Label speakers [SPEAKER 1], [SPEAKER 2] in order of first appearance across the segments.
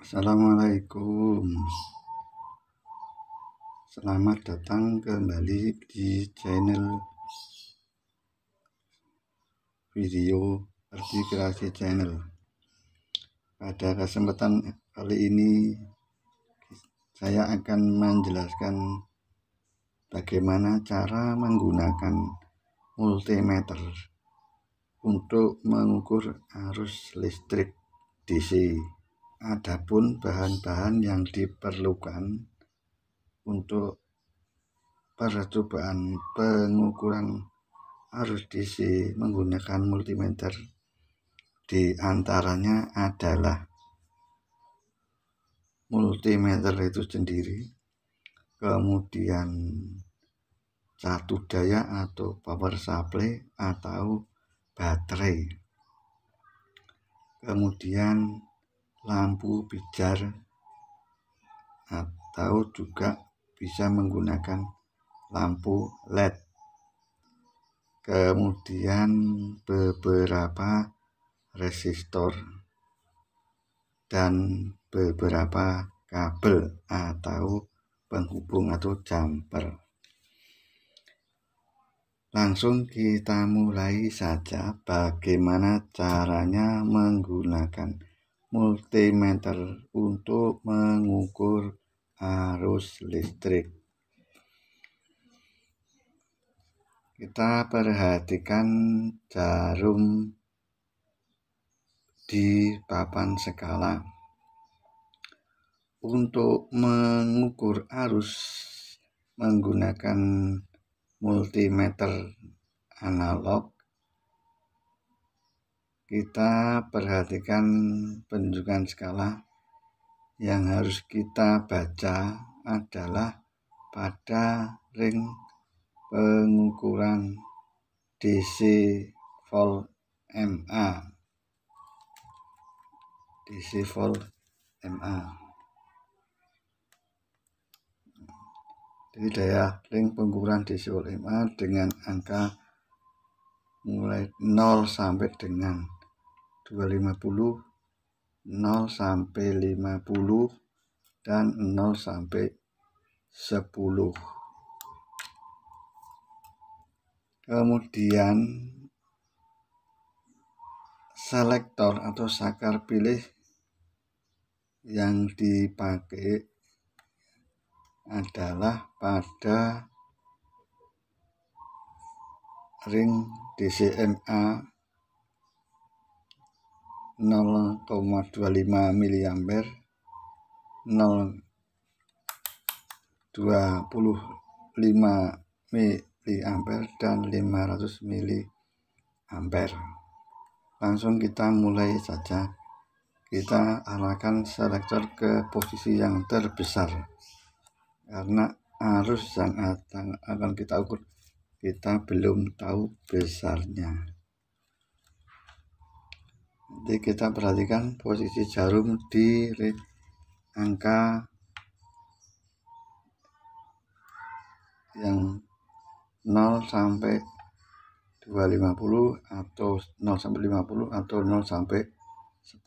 [SPEAKER 1] Assalamualaikum. Selamat datang kembali di channel video Ardi Kreasi Channel. Pada kesempatan kali ini saya akan menjelaskan bagaimana cara menggunakan multimeter untuk mengukur arus listrik DC. Adapun bahan-bahan yang diperlukan untuk percobaan pengukuran arus DC menggunakan multimeter diantaranya adalah multimeter itu sendiri, kemudian catu daya atau power supply atau baterai, kemudian lampu pijar atau juga bisa menggunakan lampu LED, kemudian beberapa resistor dan beberapa kabel atau penghubung atau jumper. Langsung kita mulai saja bagaimana caranya menggunakan multimeter untuk mengukur arus listrik. Kita perhatikan jarum di papan skala. Untuk mengukur arus menggunakan multimeter analog, kita perhatikan penunjukan skala yang harus kita baca adalah pada ring pengukuran DC volt MA. DC volt MA. Jadi daya ring pengukuran DC volt MA dengan angka mulai 0 sampai dengan 250, 0 sampai 50 dan 0 sampai 10. Kemudian selektor atau sakar pilih yang dipakai adalah pada ring DCMA 0,25 mA, 0,25 mA dan 500 mA. Langsung kita mulai saja. Kita arahkan selektor ke posisi yang terbesar karena arus yang akan kita ukur kita belum tahu besarnya. Jadi kita perhatikan posisi jarum di angka yang 0 sampai 250 atau 0 sampai 50 atau 0 sampai 10.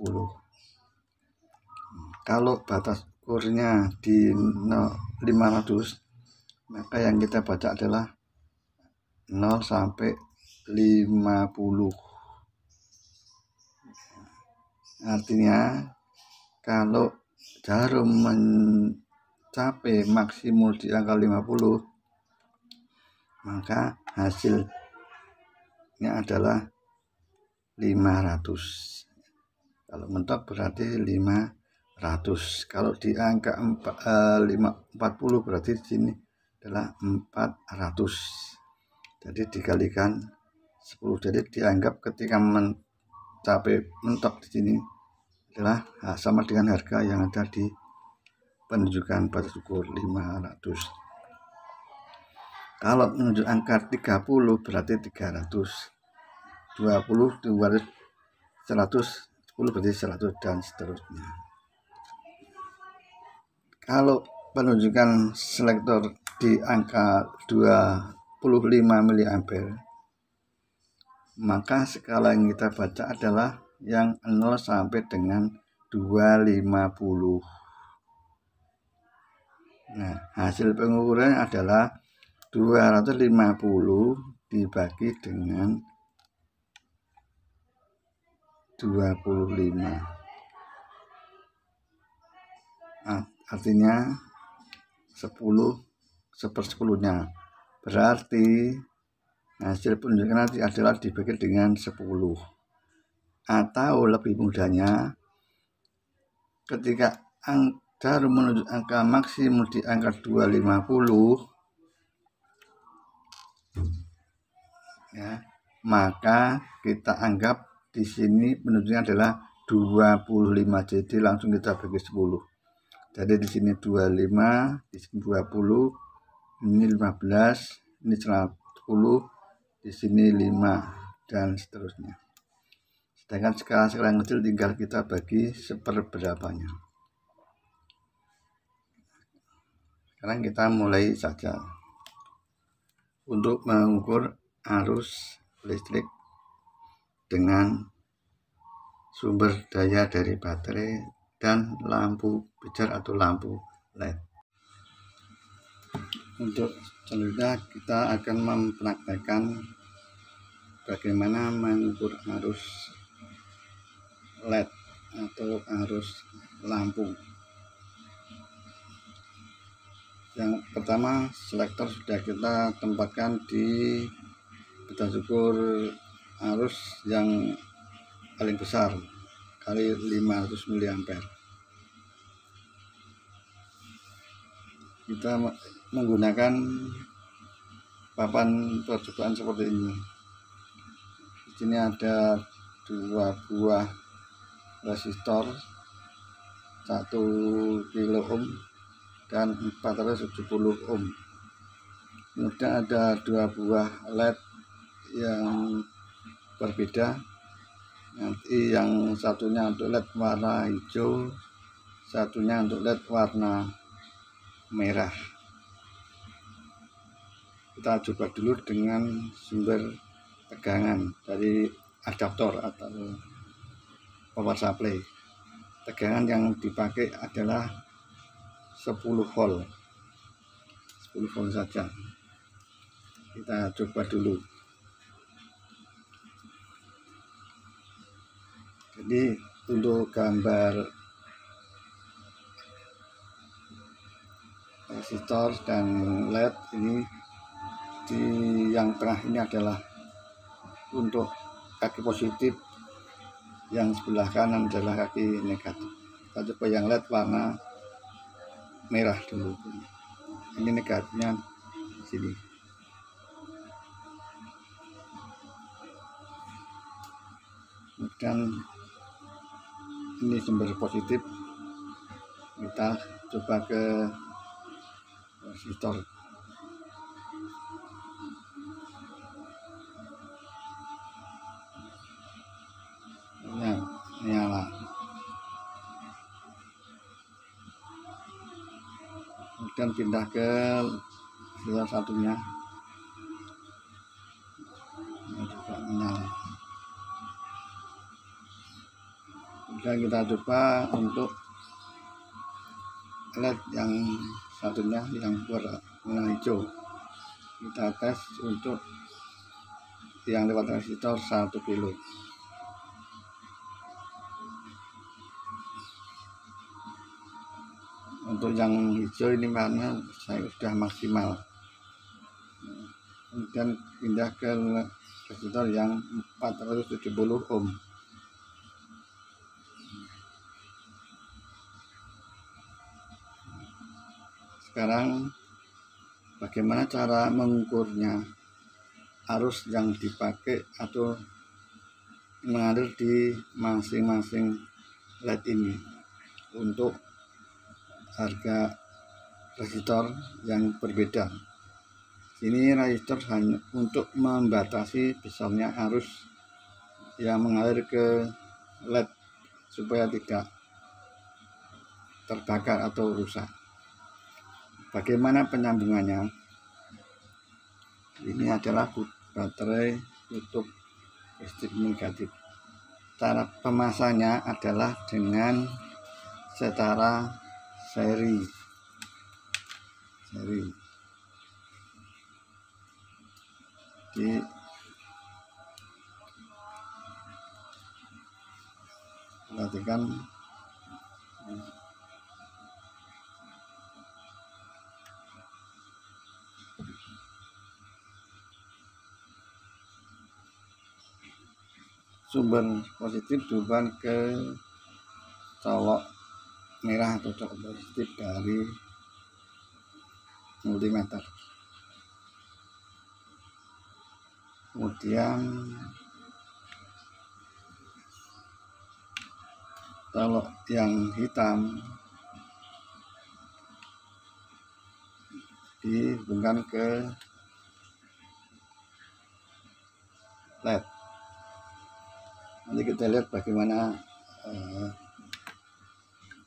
[SPEAKER 1] Kalau batas ukurnya di 500, maka yang kita baca adalah 0 sampai 50. Artinya kalau jarum mencapai maksimum di angka 50, maka hasilnya adalah 500. Kalau mentok berarti 500. Kalau di angka 40 berarti di sini adalah 400. Jadi dikalikan 10. Jadi dianggap ketika mencapai mentok di sini adalah sama dengan harga yang ada di penunjukan batas ukur 500. Kalau menunjuk angka 30 berarti 300, 20 200, 100, 10 berarti 100 dan seterusnya. Kalau penunjukan selektor di angka 25 mA, maka skala yang kita baca adalah yang 0 sampai dengan 250. Nah, hasil pengukuran adalah 250 dibagi dengan 25. Artinya 10/10. Berarti hasil penunjukan nanti adalah dibagi dengan 10. Atau lebih mudahnya, ketika Anda menuju angka maksimum di angka 250, ya, maka kita anggap di sini penunjuknya adalah 25. Jadi langsung kita bagi 10. Jadi di sini 25, di sini 20, ini 15, ini 10, di sini 5, dan seterusnya. Sedangkan skala kecil tinggal kita bagi seperberapanya. Sekarang kita mulai saja. Untuk mengukur arus listrik dengan sumber daya dari baterai dan lampu pijar atau lampu LED. Untuk selanjutnya kita akan mempraktekkan bagaimana mengukur arus LED atau arus lampu. Yang pertama, selektor sudah kita tempatkan di batas ukur arus yang paling besar kali 500 mA. Kita menggunakan papan percobaan seperti ini. Di sini ada 2 buah resistor 1 kilo ohm dan 470 ohm. Kemudian ada 2 buah LED yang berbeda. Nanti yang satunya untuk LED warna hijau, satunya untuk LED warna merah. Kita coba dulu dengan sumber tegangan dari adaptor atau power supply. Tegangan yang dipakai adalah 10 volt. 10 volt saja. Kita coba dulu. Jadi untuk gambar resistor dan LED ini, di yang tengah ini adalah untuk kaki positif, yang sebelah kanan adalah kaki negatif. Kita coba yang LED warna merah dulu. Ini negatifnya di sini. Kemudian ini sumber positif, kita coba ke resistor. Nyala. Kemudian pindah ke salah satunya, ini juga menyala. Kemudian kita coba untuk LED yang satunya yang warna hijau. Kita tes untuk yang lewat resistor 1 kilo. Untuk yang hijau ini warna saya sudah maksimal. Kemudian pindah ke resistor yang 470 ohm. Sekarang bagaimana cara mengukurnya? Arus yang dipakai atau mengalir di masing-masing LED ini untuk harga resistor yang berbeda. Ini resistor hanya untuk membatasi besarnya arus yang mengalir ke LED supaya tidak terbakar atau rusak. Bagaimana penyambungannya? Ini adalah baterai kutub listrik negatif. cara pemasannya adalah dengan secara seri. Di perhatikan sumber positif diubah ke colok merah atau colok positif dari multimeter. Kemudian colok yang hitam dihubungkan ke LED. Nanti kita lihat bagaimana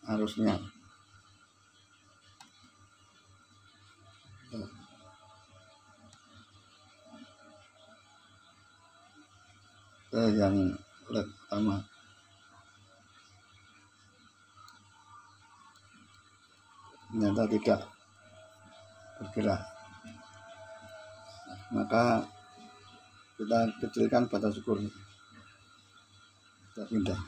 [SPEAKER 1] arusnya. Yang LED pertama. Ternyata tidak bergerak. Maka kita kecilkan batas ukurnya. Kita pindah.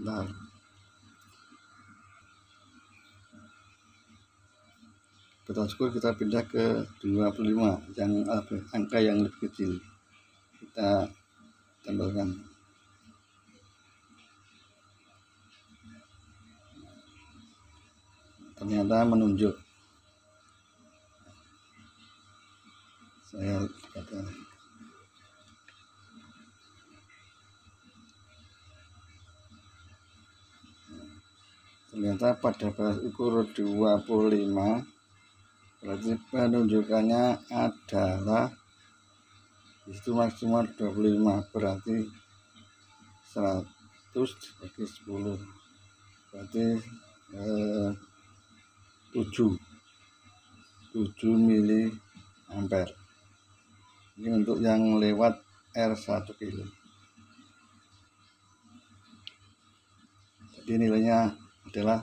[SPEAKER 1] Nah, batas ukur kita pindah ke 25, yang angka yang lebih kecil. Kita tambahkan. Ternyata menunjuk. Saya katakan ternyata pada batas ukur 25 berarti penunjukannya adalah itu maksimal 25, berarti 100 dibagi 10 berarti 7 mili ampere. Ini untuk yang lewat R1 kilo. Jadi nilainya adalah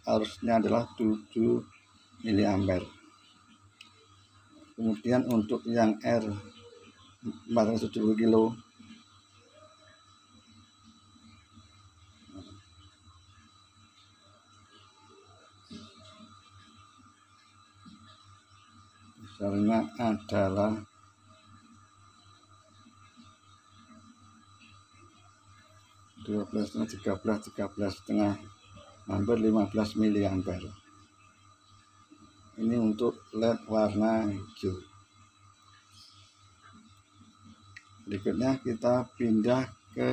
[SPEAKER 1] arusnya adalah 7 mili ampere. Kemudian untuk yang R 470 kilo besarnya adalah 13,5 hampir 15 mili ampere. Ini untuk LED warna hijau. Berikutnya kita pindah ke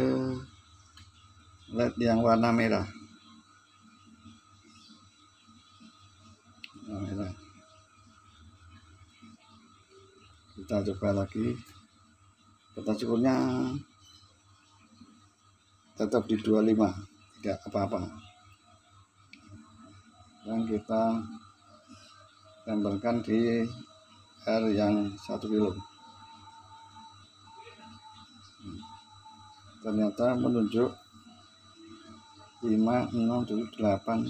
[SPEAKER 1] LED yang warna merah. Kita coba lagi. Batas ukurnya tetap di 25, tidak apa-apa. Dan kita tempelkan di R yang 1 kilo. Ternyata menunjuk 5, 6, 7, 8,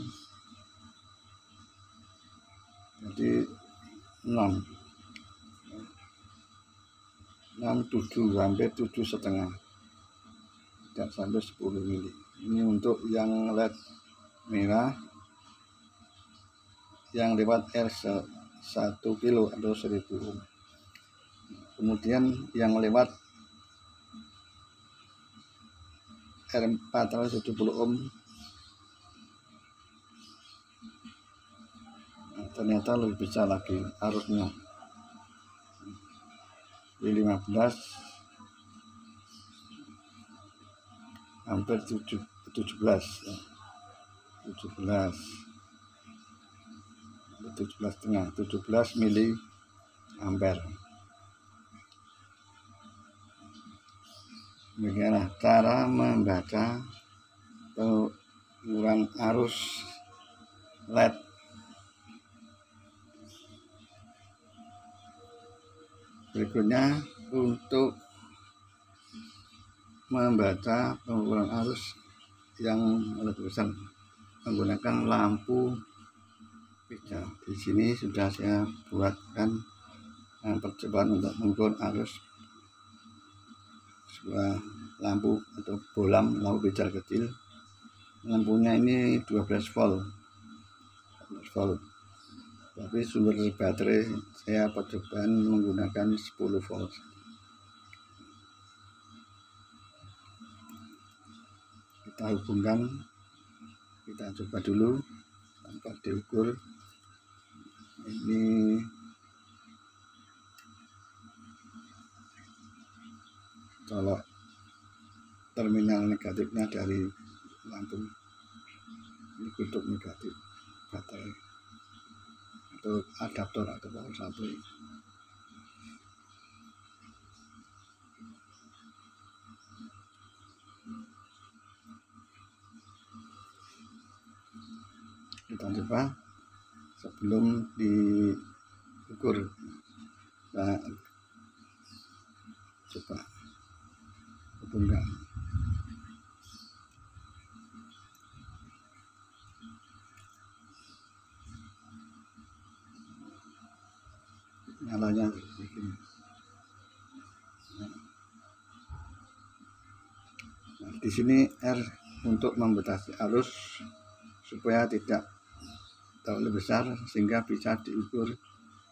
[SPEAKER 1] jadi 6, 7 sampai 7,5, tidak sampai 10 mili. Ini untuk yang LED merah yang lewat R1 kilo atau 1000 ohm. Kemudian yang lewat R470 ohm ternyata lebih besar lagi arusnya, di 15 hampir 17 mili ampere. Beginilah cara membaca pengukuran arus LED. Berikutnya untuk membaca pengukuran arus yang lebih besar menggunakan lampu pijar. Di sini sudah saya buatkan percobaan untuk mengukur arus sebuah lampu atau bolam lampu pijar kecil. Lampunya ini 12 volt, tapi sumber baterai saya percobaan menggunakan 10 volt. Kita hubungkan, kita coba dulu tanpa diukur. Ini colok terminal negatifnya dari lampu, ini kutub negatif baterai atau adaptor atau power supply. Kita coba sebelum diukur, nah, coba hubungkan. Nyalanya begini. Nah, di sini R untuk membatasi arus supaya tidak terlalu besar sehingga bisa diukur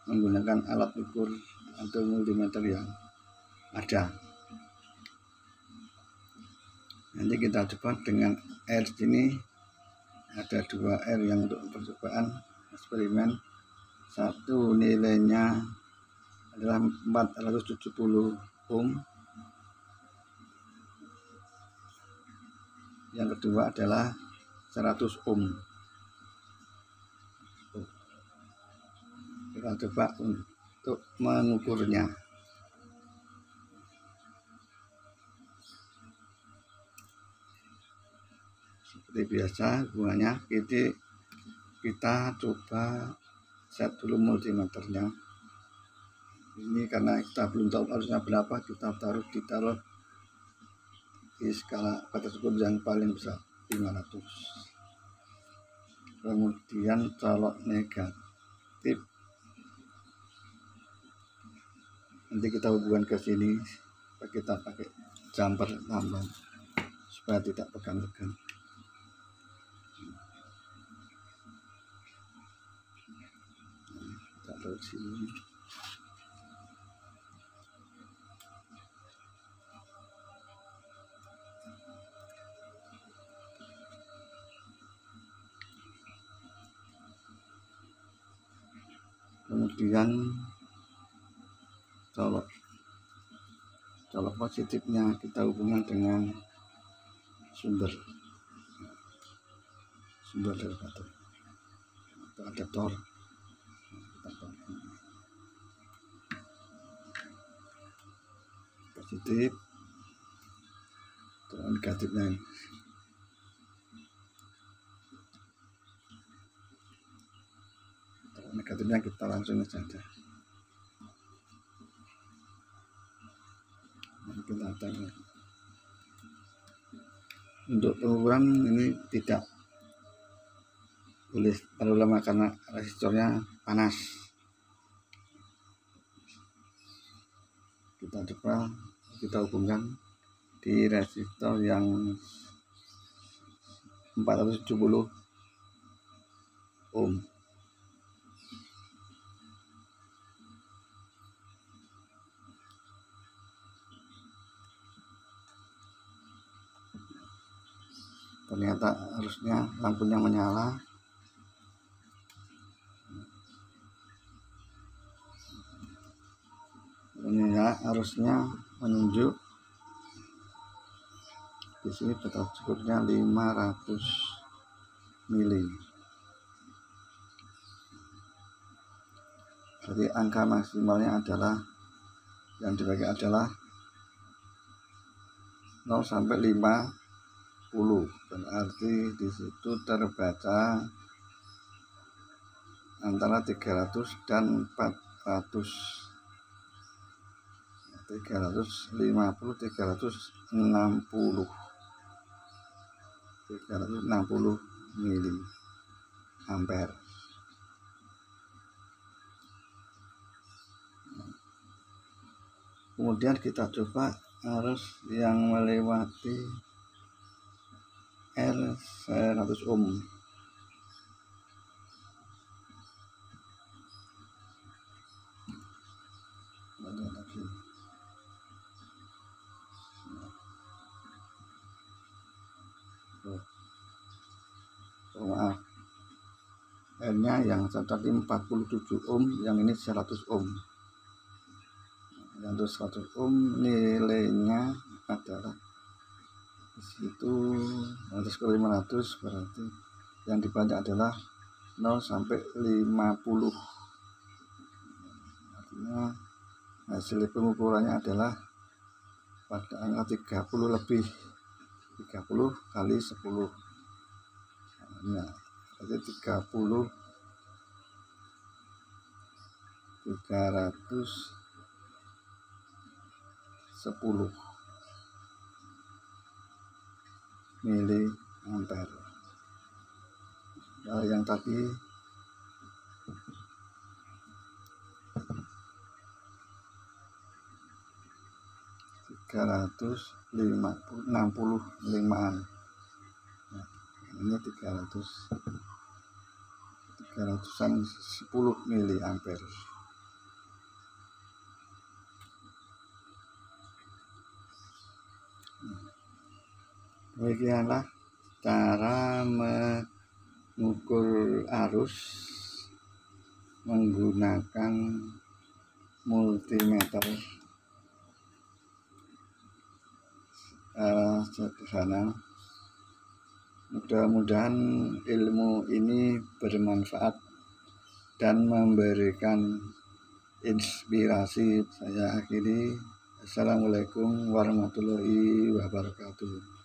[SPEAKER 1] menggunakan alat ukur atau multimeter yang ada. Nanti kita coba dengan R sini, ada 2 R yang untuk percobaan eksperimen. Satu nilainya adalah 470 ohm, yang kedua adalah 100 ohm. Kita coba untuk mengukurnya. Seperti biasa hubungannya, kita coba set dulu multimeternya. Ini karena kita belum tahu arusnya berapa, kita ditaruh di skala batas ukur yang paling besar 500. Kemudian colok negatif, nanti kita hubungkan ke sini, kita pakai jumper tambah supaya tidak pegang-pegang. Kita taruh sini. Kemudian colok positifnya kita hubungkan dengan sumber dari baterai atau adaptor. Positif, terus negatifnya. Negatifnya kita langsung saja. Kita taruh. Untuk pengukuran ini tidak boleh terlalu lama karena resistornya panas. Kita coba kita hubungkan di resistor yang 470 ohm. Ternyata harusnya lampunya menyala. Ini harusnya menunjuk di sini batas ukurnya 500 mili. Jadi angka maksimalnya adalah yang dibagi adalah 0 sampai 50. Berarti di situ terbaca antara 300 dan 400, 350, 360 mili ampere. Kemudian kita coba arus yang melewati R 100 ohm. Maaf, R-nya yang tadi 47 ohm, yang ini 100 ohm. Yang 100 ohm nilainya adalah disitu 100 kali 500, berarti yang dibanyak adalah 0 sampai 50. Artinya hasil pengukurannya adalah pada angka 30 lebih, 30 kali 10. Nah, jadi 30, 310 mili ampere. Nah, yang tadi 365-an. Nah, ini 310 mili ampere. Demikianlah cara mengukur arus menggunakan multimeter sederhana. Mudah-mudahan ilmu ini bermanfaat dan memberikan inspirasi. Saya akhiri. Assalamualaikum warahmatullahi wabarakatuh.